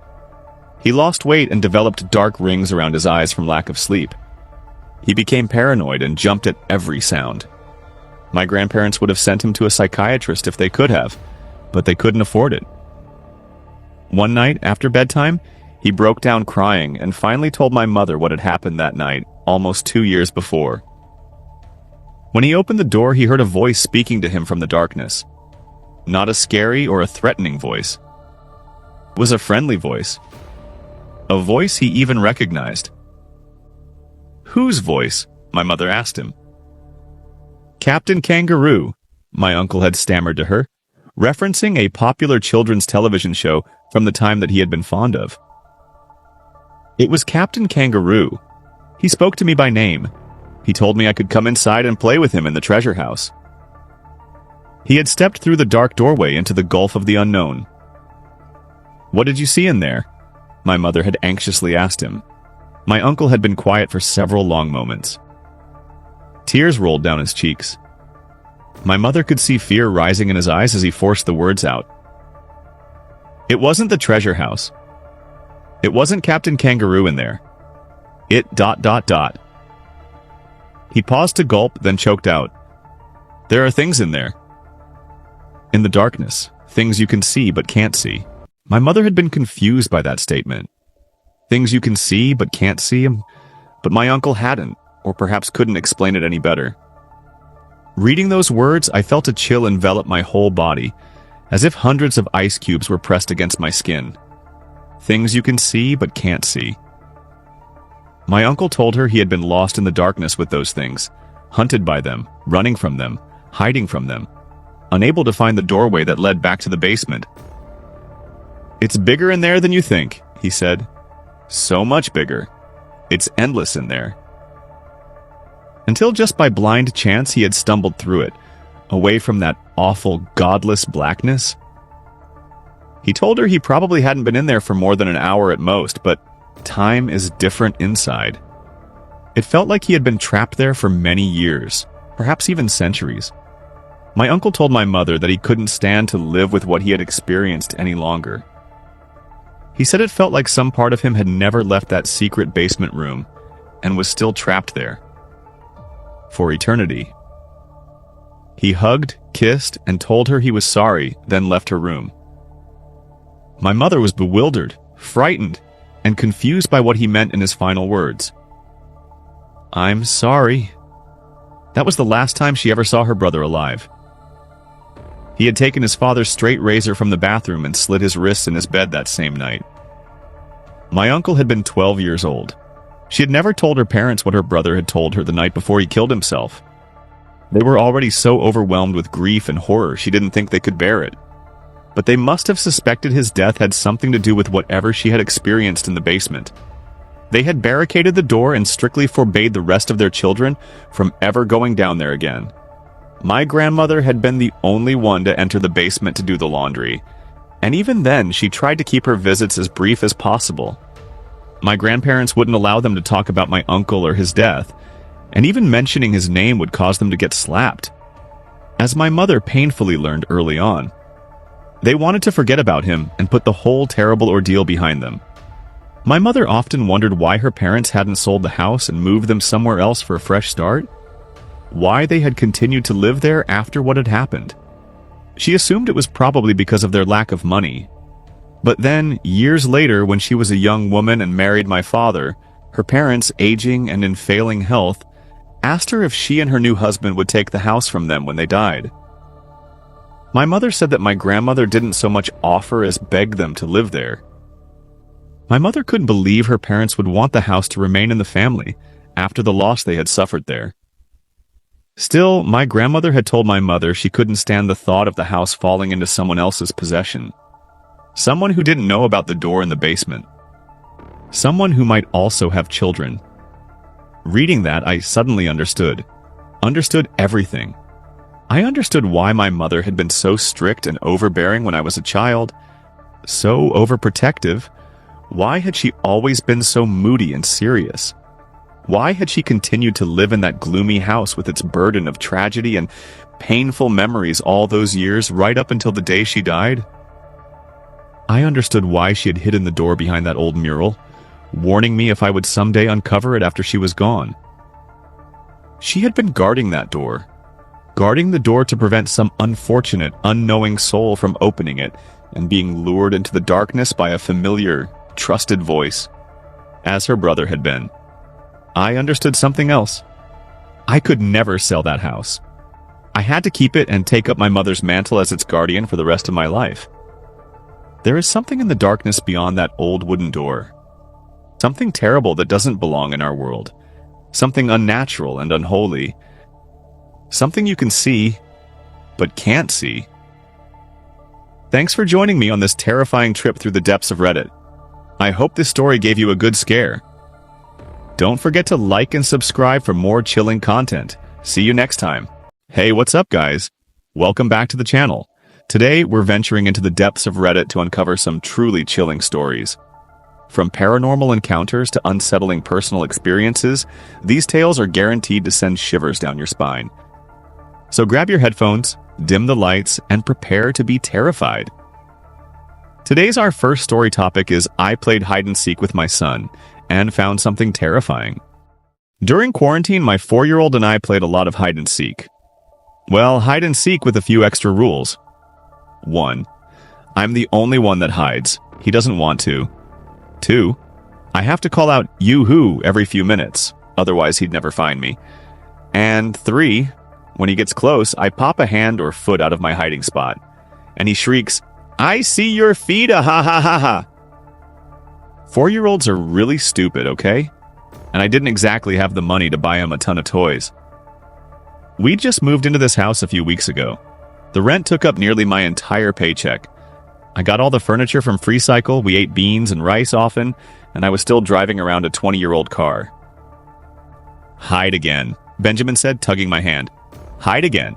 He lost weight and developed dark rings around his eyes from lack of sleep. He became paranoid and jumped at every sound. My grandparents would have sent him to a psychiatrist if they could have, but they couldn't afford it. One night, after bedtime, he broke down crying and finally told my mother what had happened that night, almost 2 years before. When he opened the door, he heard a voice speaking to him from the darkness. Not a scary or a threatening voice. It was a friendly voice. A voice he even recognized. "Whose voice?" my mother asked him. "Captain Kangaroo," my uncle had stammered to her, referencing a popular children's television show from the time that he had been fond of. It was Captain Kangaroo. He spoke to me by name. He told me I could come inside and play with him in the treasure house. He had stepped through the dark doorway into the gulf of the unknown. "What did you see in there?" my mother had anxiously asked him. My uncle had been quiet for several long moments. Tears rolled down his cheeks. My mother could see fear rising in his eyes as he forced the words out. "It wasn't the treasure house. It wasn't Captain Kangaroo in there. It ... He paused to gulp, then choked out. "There are things in there. In the darkness, things you can see but can't see." My mother had been confused by that statement. Things you can see but can't see, but my uncle hadn't, or perhaps couldn't explain it any better. Reading those words, I felt a chill envelop my whole body, as if hundreds of ice cubes were pressed against my skin. Things you can see but can't see. My uncle told her he had been lost in the darkness with those things, hunted by them, running from them, hiding from them, unable to find the doorway that led back to the basement. "It's bigger in there than you think," he said. "So much bigger. It's endless in there." Until just by blind chance he had stumbled through it, away from that awful, godless blackness. He told her he probably hadn't been in there for more than an hour at most, but time is different inside. It felt like he had been trapped there for many years, perhaps even centuries. My uncle told my mother that he couldn't stand to live with what he had experienced any longer. He said it felt like some part of him had never left that secret basement room and was still trapped there. For eternity. He hugged, kissed, and told her he was sorry, then left her room. My mother was bewildered, frightened, and confused by what he meant in his final words. "I'm sorry." That was the last time she ever saw her brother alive. He had taken his father's straight razor from the bathroom and slit his wrists in his bed that same night. My uncle had been 12 years old. She had never told her parents what her brother had told her the night before he killed himself. They were already so overwhelmed with grief and horror she didn't think they could bear it. But they must have suspected his death had something to do with whatever she had experienced in the basement. They had barricaded the door and strictly forbade the rest of their children from ever going down there again. My grandmother had been the only one to enter the basement to do the laundry, and even then she tried to keep her visits as brief as possible. My grandparents wouldn't allow them to talk about my uncle or his death, and even mentioning his name would cause them to get slapped. As my mother painfully learned early on, they wanted to forget about him and put the whole terrible ordeal behind them. My mother often wondered why her parents hadn't sold the house and moved them somewhere else for a fresh start. Why they had continued to live there after what had happened. She assumed it was probably because of their lack of money. But then, years later, when she was a young woman and married my father, her parents, aging and in failing health, asked her if she and her new husband would take the house from them when they died. My mother said that my grandmother didn't so much offer as beg them to live there. My mother couldn't believe her parents would want the house to remain in the family after the loss they had suffered there. Still, my grandmother had told my mother she couldn't stand the thought of the house falling into someone else's possession. Someone who didn't know about the door in the basement. Someone who might also have children. Reading that, I suddenly understood. Understood everything. I understood why my mother had been so strict and overbearing when I was a child. So overprotective. Why had she always been so moody and serious? Why had she continued to live in that gloomy house with its burden of tragedy and painful memories all those years right up until the day she died? I understood why she had hidden the door behind that old mural, warning me if I would someday uncover it after she was gone. She had been guarding that door, guarding the door to prevent some unfortunate, unknowing soul from opening it and being lured into the darkness by a familiar, trusted voice, as her brother had been. I understood something else. I could never sell that house. I had to keep it and take up my mother's mantle as its guardian for the rest of my life. There is something in the darkness beyond that old wooden door. Something terrible that doesn't belong in our world. Something unnatural and unholy. Something you can see, but can't see. Thanks for joining me on this terrifying trip through the depths of Reddit. I hope this story gave you a good scare. Don't forget to like and subscribe for more chilling content. See you next time. Hey, what's up, guys? Welcome back to the channel. Today, we're venturing into the depths of Reddit to uncover some truly chilling stories. From paranormal encounters to unsettling personal experiences, these tales are guaranteed to send shivers down your spine. So grab your headphones, dim the lights, and prepare to be terrified. Today's our first story topic is I played hide and seek with my son and found something terrifying. During quarantine, my 4-year-old and I played a lot of hide and seek. Well, hide and seek with a few extra rules. 1. I'm the only one that hides. He doesn't want to. 2. I have to call out "you-hoo" every few minutes, otherwise he'd never find me. And 3. When he gets close, I pop a hand or foot out of my hiding spot, and he shrieks, "I see your feet, ah ha ha ha ha!" 4-year-olds are really stupid, okay? And I didn't exactly have the money to buy him a ton of toys. We just moved into this house a few weeks ago. The rent took up nearly my entire paycheck. I got all the furniture from FreeCycle, we ate beans and rice often, and I was still driving around a 20-year-old car. "Hide again," Benjamin said, tugging my hand. "Hide again."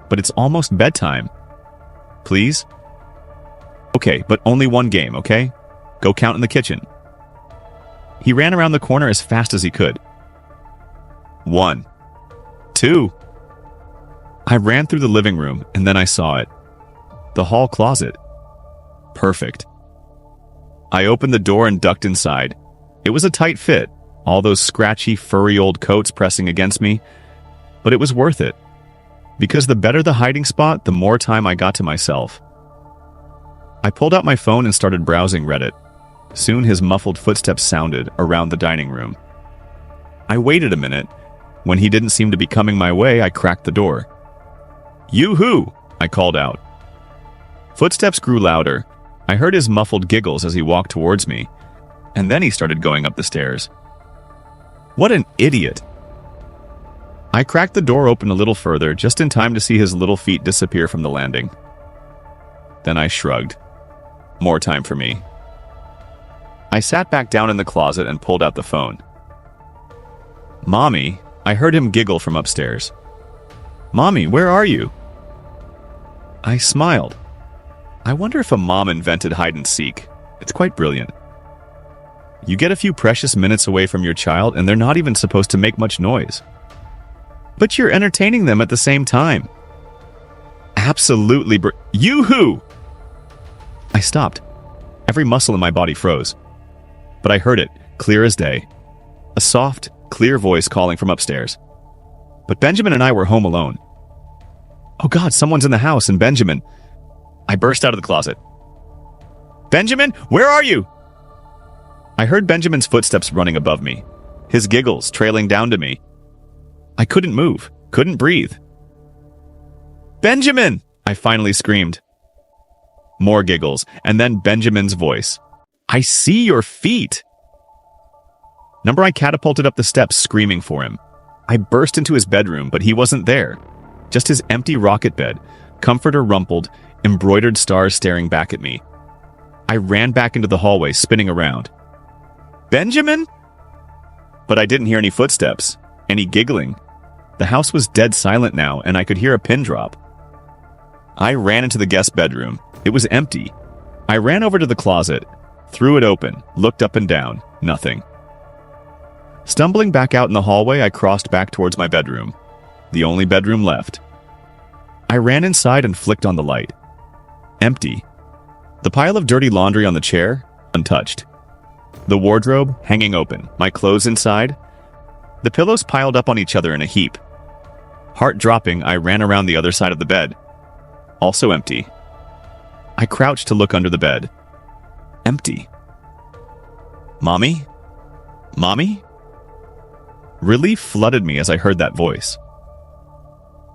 "But it's almost bedtime. Please?" "Okay, but only one game, okay? Go count in the kitchen." He ran around the corner as fast as he could. 1, 2. I ran through the living room, and then I saw it. The hall closet. Perfect. I opened the door and ducked inside. It was a tight fit, all those scratchy, furry old coats pressing against me, but it was worth it. Because the better the hiding spot, the more time I got to myself. I pulled out my phone and started browsing Reddit. Soon his muffled footsteps sounded around the dining room. I waited a minute. When he didn't seem to be coming my way, I cracked the door. "You-hoo!" I called out. Footsteps grew louder. I heard his muffled giggles as he walked towards me, and then he started going up the stairs. What an idiot! I cracked the door open a little further, just in time to see his little feet disappear from the landing. Then I shrugged. More time for me. I sat back down in the closet and pulled out the phone. "Mommy," I heard him giggle from upstairs. "Mommy, where are you?" I smiled. I wonder if a mom invented hide-and-seek. It's quite brilliant. You get a few precious minutes away from your child, and they're not even supposed to make much noise. But you're entertaining them at the same time. Absolutely Yoo-hoo! I stopped. Every muscle in my body froze. But I heard it, clear as day. A soft, clear voice calling from upstairs. But Benjamin and I were home alone. Oh God, someone's in the house, and Benjamin... I burst out of the closet. "Benjamin, where are you?" I heard Benjamin's footsteps running above me, his giggles trailing down to me. I couldn't move, couldn't breathe. "Benjamin!" I finally screamed. More giggles, and then Benjamin's voice. "I see your feet!" I catapulted up the steps, screaming for him. I burst into his bedroom, but he wasn't there. Just his empty rocket bed, comforter rumpled, embroidered stars staring back at me. I ran back into the hallway, spinning around. "Benjamin?" But I didn't hear any footsteps, any giggling. The house was dead silent now, and I could hear a pin drop. I ran into the guest bedroom. It was empty. I ran over to the closet, threw it open, looked up and down. Nothing. Stumbling back out in the hallway, I crossed back towards my bedroom. The only bedroom left. I ran inside and flicked on the light. Empty. The pile of dirty laundry on the chair, untouched. The wardrobe, hanging open, my clothes inside. The pillows piled up on each other in a heap. Heart dropping, I ran around the other side of the bed. Also empty. I crouched to look under the bed. Empty. "Mommy? Mommy?" Relief flooded me as I heard that voice.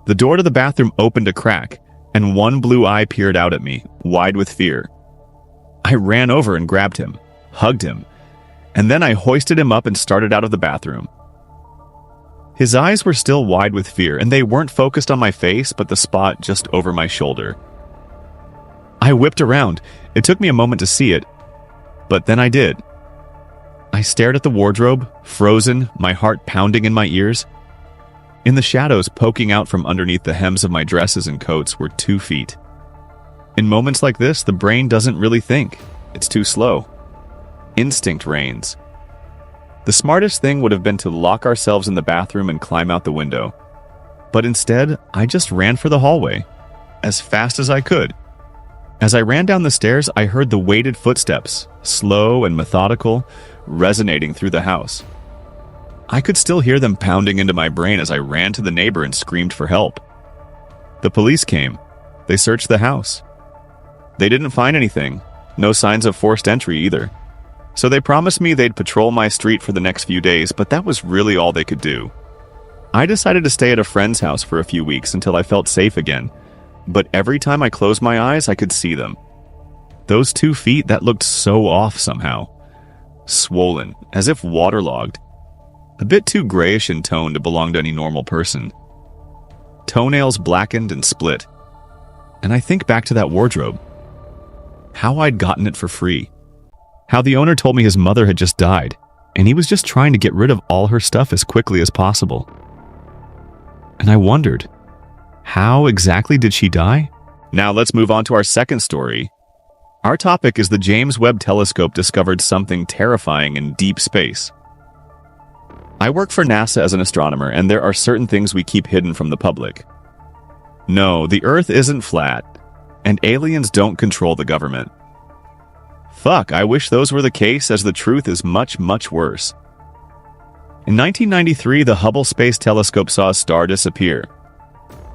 The door to the bathroom opened a crack, and one blue eye peered out at me, wide with fear. I ran over and grabbed him, hugged him, and then I hoisted him up and started out of the bathroom. His eyes were still wide with fear, and they weren't focused on my face, but the spot just over my shoulder. I whipped around. It took me a moment to see it, but then I did. I stared at the wardrobe, frozen, my heart pounding in my ears. In the shadows poking out from underneath the hems of my dresses and coats were 2 feet. In moments like this, the brain doesn't really think. It's too slow. Instinct reigns. The smartest thing would have been to lock ourselves in the bathroom and climb out the window. But instead, I just ran for the hallway, as fast as I could. As I ran down the stairs, I heard the weighted footsteps, slow and methodical, resonating through the house. I could still hear them pounding into my brain as I ran to the neighbor and screamed for help. The police came. They searched the house. They didn't find anything, no signs of forced entry either. So they promised me they'd patrol my street for the next few days, but that was really all they could do. I decided to stay at a friend's house for a few weeks until I felt safe again, but every time I closed my eyes, I could see them. Those 2 feet that looked so off somehow. Swollen, as if waterlogged. A bit too grayish in tone to belong to any normal person. Toenails blackened and split. And I think back to that wardrobe. How I'd gotten it for free. How the owner told me his mother had just died, and he was just trying to get rid of all her stuff as quickly as possible. And I wondered, how exactly did she die? Now let's move on to our second story. Our topic is the James Webb Telescope discovered something terrifying in deep space. I work for NASA as an astronomer, and there are certain things we keep hidden from the public. No, the Earth isn't flat, and aliens don't control the government. Fuck, I wish those were the case, as the truth is much, much worse. In 1993, the Hubble Space Telescope saw a star disappear.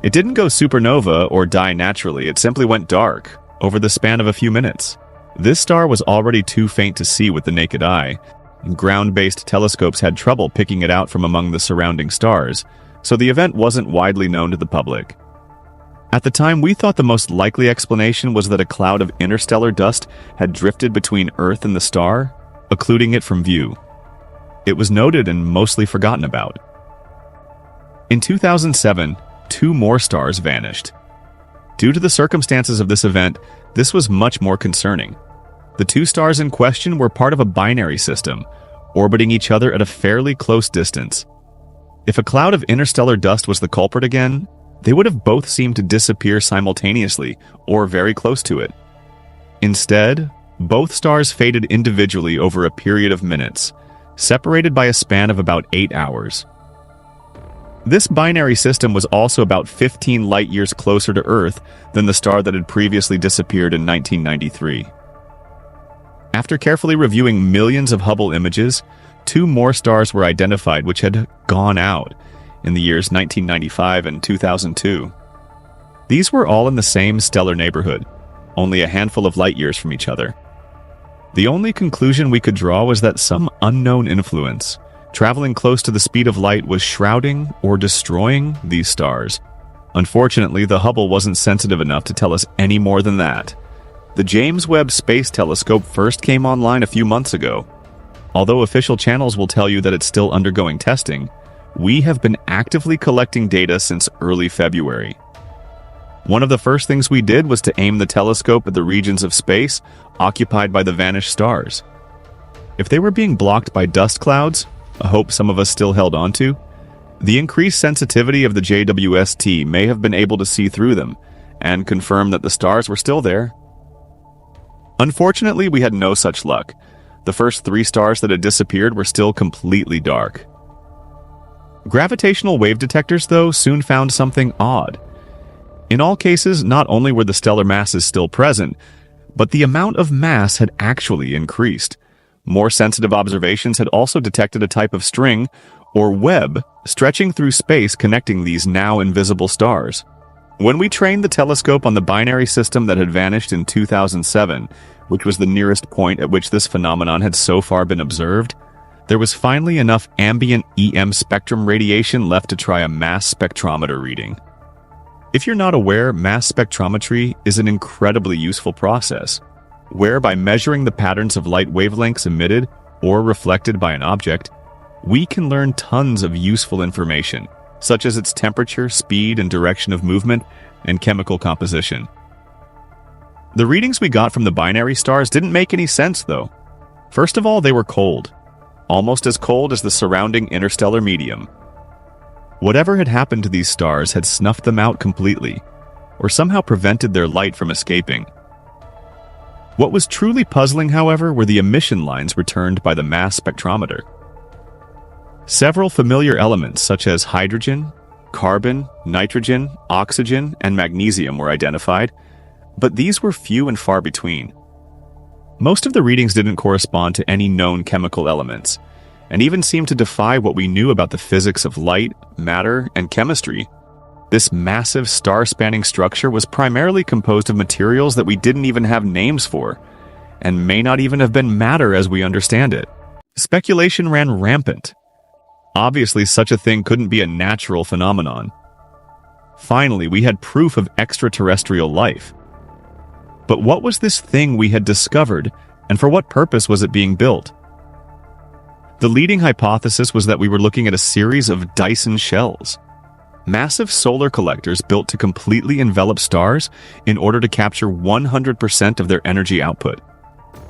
It didn't go supernova or die naturally, it simply went dark, over the span of a few minutes. This star was already too faint to see with the naked eye, and ground-based telescopes had trouble picking it out from among the surrounding stars, so the event wasn't widely known to the public. At the time, we thought the most likely explanation was that a cloud of interstellar dust had drifted between Earth and the star, occluding it from view. It was noted and mostly forgotten about. In 2007, 2 more stars vanished. Due to the circumstances of this event, this was much more concerning. The 2 stars in question were part of a binary system, orbiting each other at a fairly close distance. If a cloud of interstellar dust was the culprit again, they would have both seemed to disappear simultaneously, or very close to it. Instead, both stars faded individually over a period of minutes, separated by a span of about 8 hours. This binary system was also about 15 light-years closer to Earth than the star that had previously disappeared in 1993. After carefully reviewing millions of Hubble images, 2 more stars were identified which had gone out in the years 1995 and 2002. These were all in the same stellar neighborhood, only a handful of light-years from each other. The only conclusion we could draw was that some unknown influence, traveling close to the speed of light, was shrouding or destroying these stars. Unfortunately, the Hubble wasn't sensitive enough to tell us any more than that. The James Webb Space Telescope first came online a few months ago. Although official channels will tell you that it's still undergoing testing, we have been actively collecting data since early February. One of the first things we did was to aim the telescope at the regions of space occupied by the vanished stars. If they were being blocked by dust clouds, a hope some of us still held onto, the increased sensitivity of the JWST may have been able to see through them and confirm that the stars were still there. Unfortunately, we had no such luck. The first 3 stars that had disappeared were still completely dark. Gravitational wave detectors, though, soon found something odd. In all cases, not only were the stellar masses still present, but the amount of mass had actually increased. More sensitive observations had also detected a type of string, or web, stretching through space connecting these now invisible stars. When we trained the telescope on the binary system that had vanished in 2007, which was the nearest point at which this phenomenon had so far been observed, there was finally enough ambient EM spectrum radiation left to try a mass spectrometer reading. If you're not aware, mass spectrometry is an incredibly useful process, where by measuring the patterns of light wavelengths emitted or reflected by an object, we can learn tons of useful information, such as its temperature, speed, and direction of movement, and chemical composition. The readings we got from the binary stars didn't make any sense, though. First of all, they were cold, almost as cold as the surrounding interstellar medium. Whatever had happened to these stars had snuffed them out completely, or somehow prevented their light from escaping. What was truly puzzling, however, were the emission lines returned by the mass spectrometer. Several familiar elements such as hydrogen, carbon, nitrogen, oxygen, and magnesium were identified, but these were few and far between. Most of the readings didn't correspond to any known chemical elements, and even seemed to defy what we knew about the physics of light, matter, and chemistry. This massive star-spanning structure was primarily composed of materials that we didn't even have names for, and may not even have been matter as we understand it. Speculation ran rampant. Obviously, such a thing couldn't be a natural phenomenon. Finally, we had proof of extraterrestrial life. But what was this thing we had discovered, and for what purpose was it being built? The leading hypothesis was that we were looking at a series of Dyson shells, massive solar collectors built to completely envelop stars in order to capture 100% of their energy output.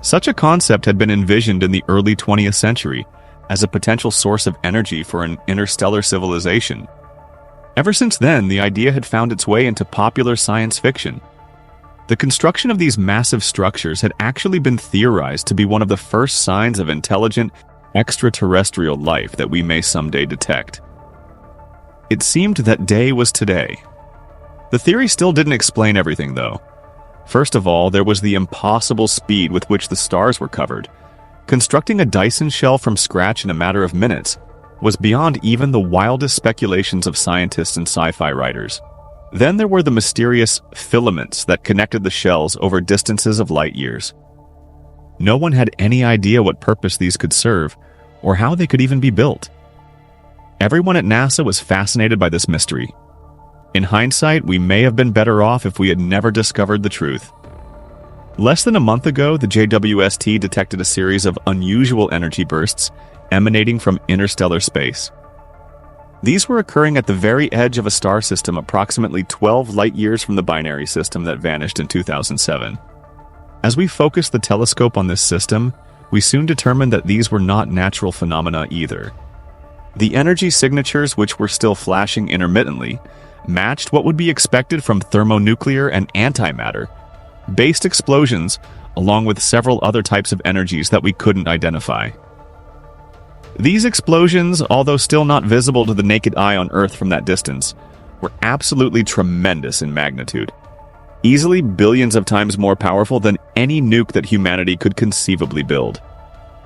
Such a concept had been envisioned in the early 20th century as a potential source of energy for an interstellar civilization. Ever since then, the idea had found its way into popular science fiction. The construction of these massive structures had actually been theorized to be one of the first signs of intelligent extraterrestrial life that we may someday detect. It seemed that day was today. The theory still didn't explain everything, though. First of all, there was the impossible speed with which the stars were covered. Constructing a Dyson shell from scratch in a matter of minutes was beyond even the wildest speculations of scientists and sci-fi writers. Then there were the mysterious filaments that connected the shells over distances of light years. No one had any idea what purpose these could serve, or how they could even be built. Everyone at NASA was fascinated by this mystery. In hindsight, we may have been better off if we had never discovered the truth. Less than a month ago, the JWST detected a series of unusual energy bursts emanating from interstellar space. These were occurring at the very edge of a star system approximately 12 light-years from the binary system that vanished in 2007. As we focused the telescope on this system, we soon determined that these were not natural phenomena either. The energy signatures, which were still flashing intermittently, matched what would be expected from thermonuclear and antimatter-based explosions, along with several other types of energies that we couldn't identify. These explosions, although still not visible to the naked eye on Earth from that distance, were absolutely tremendous in magnitude, easily billions of times more powerful than any nuke that humanity could conceivably build.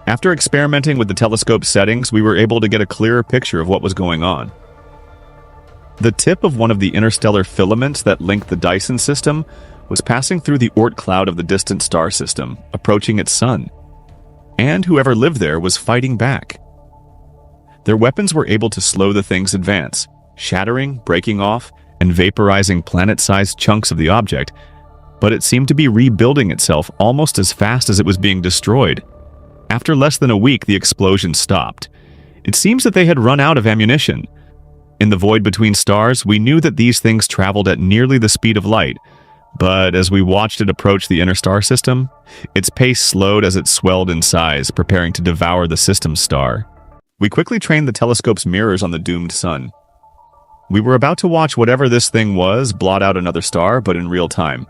After experimenting with the telescope settings, we were able to get a clearer picture of what was going on. The tip of one of the interstellar filaments that linked the Dyson system was passing through the Oort cloud of the distant star system, approaching its sun. And whoever lived there was fighting back. Their weapons were able to slow the thing's advance, shattering, breaking off, and vaporizing planet-sized chunks of the object, but it seemed to be rebuilding itself almost as fast as it was being destroyed. After less than a week, the explosion stopped. It seems that they had run out of ammunition. In the void between stars, we knew that these things traveled at nearly the speed of light, but as we watched it approach the inner star system, its pace slowed as it swelled in size, preparing to devour the system's star. We quickly trained the telescope's mirrors on the doomed sun. We were about to watch whatever this thing was blot out another star, but in real time.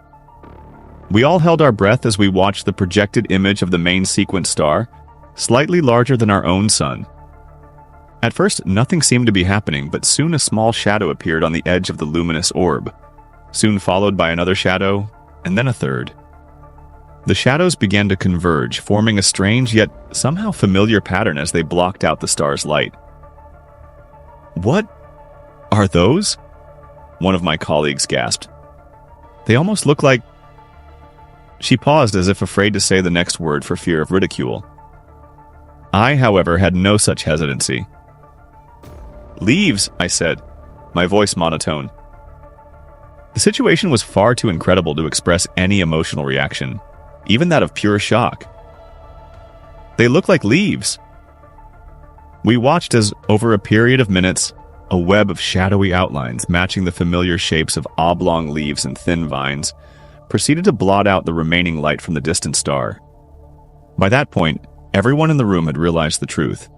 We all held our breath as we watched the projected image of the main sequence star, slightly larger than our own sun. At first, nothing seemed to be happening, but soon a small shadow appeared on the edge of the luminous orb, soon followed by another shadow, and then a third. The shadows began to converge, forming a strange yet somehow familiar pattern as they blocked out the star's light. "What are those?" one of my colleagues gasped. "They almost look like..." She paused as if afraid to say the next word for fear of ridicule. I, however, had no such hesitancy. "Leaves," I said, my voice monotone. The situation was far too incredible to express any emotional reaction, even that of pure shock. "They look like leaves." We watched as, over a period of minutes, a web of shadowy outlines matching the familiar shapes of oblong leaves and thin vines proceeded to blot out the remaining light from the distant star. By that point, everyone in the room had realized the truth.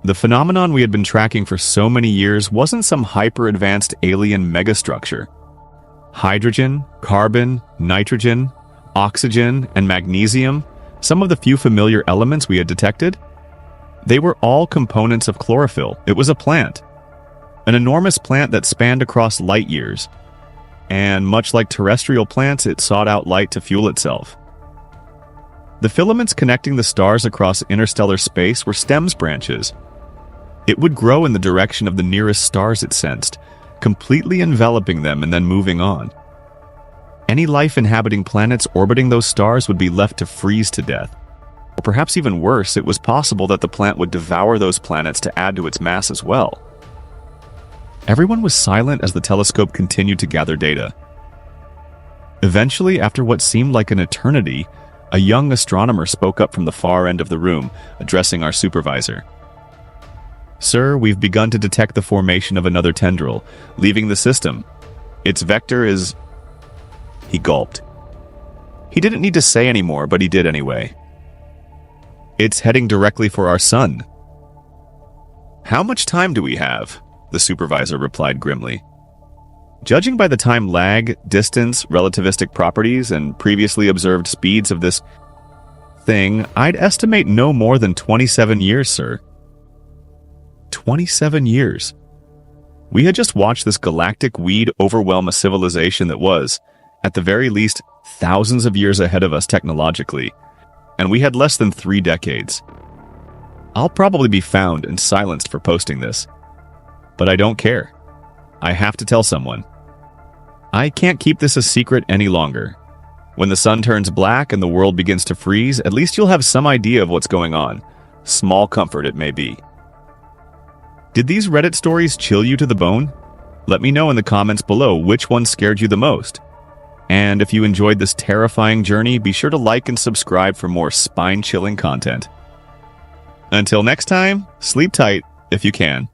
The phenomenon we had been tracking for so many years wasn't some hyper-advanced alien megastructure. Hydrogen, carbon, nitrogen, oxygen, and magnesium, some of the few familiar elements we had detected, they were all components of chlorophyll. It was a plant. An enormous plant that spanned across light years. And much like terrestrial plants, it sought out light to fuel itself. The filaments connecting the stars across interstellar space were stems branches. It would grow in the direction of the nearest stars it sensed, completely enveloping them and then moving on. Any life inhabiting planets orbiting those stars would be left to freeze to death. Or perhaps even worse, it was possible that the plant would devour those planets to add to its mass as well. Everyone was silent as the telescope continued to gather data. Eventually, after what seemed like an eternity, a young astronomer spoke up from the far end of the room, addressing our supervisor. "Sir, we've begun to detect the formation of another tendril, leaving the system. Its vector is..." He gulped. He didn't need to say any more, but he did anyway. "It's heading directly for our sun." "How much time do we have?" the supervisor replied grimly. "Judging by the time lag, distance, relativistic properties, and previously observed speeds of this thing, I'd estimate no more than 27 years, sir." 27 years. We had just watched this galactic weed overwhelm a civilization that was, at the very least, thousands of years ahead of us technologically, and we had less than 3 decades. I'll probably be found and silenced for posting this, but I don't care. I have to tell someone. I can't keep this a secret any longer. When the sun turns black and the world begins to freeze, at least you'll have some idea of what's going on. Small comfort it may be. Did these Reddit stories chill you to the bone? Let me know in the comments below which one scared you the most. And if you enjoyed this terrifying journey, be sure to like and subscribe for more spine-chilling content. Until next time, sleep tight if you can.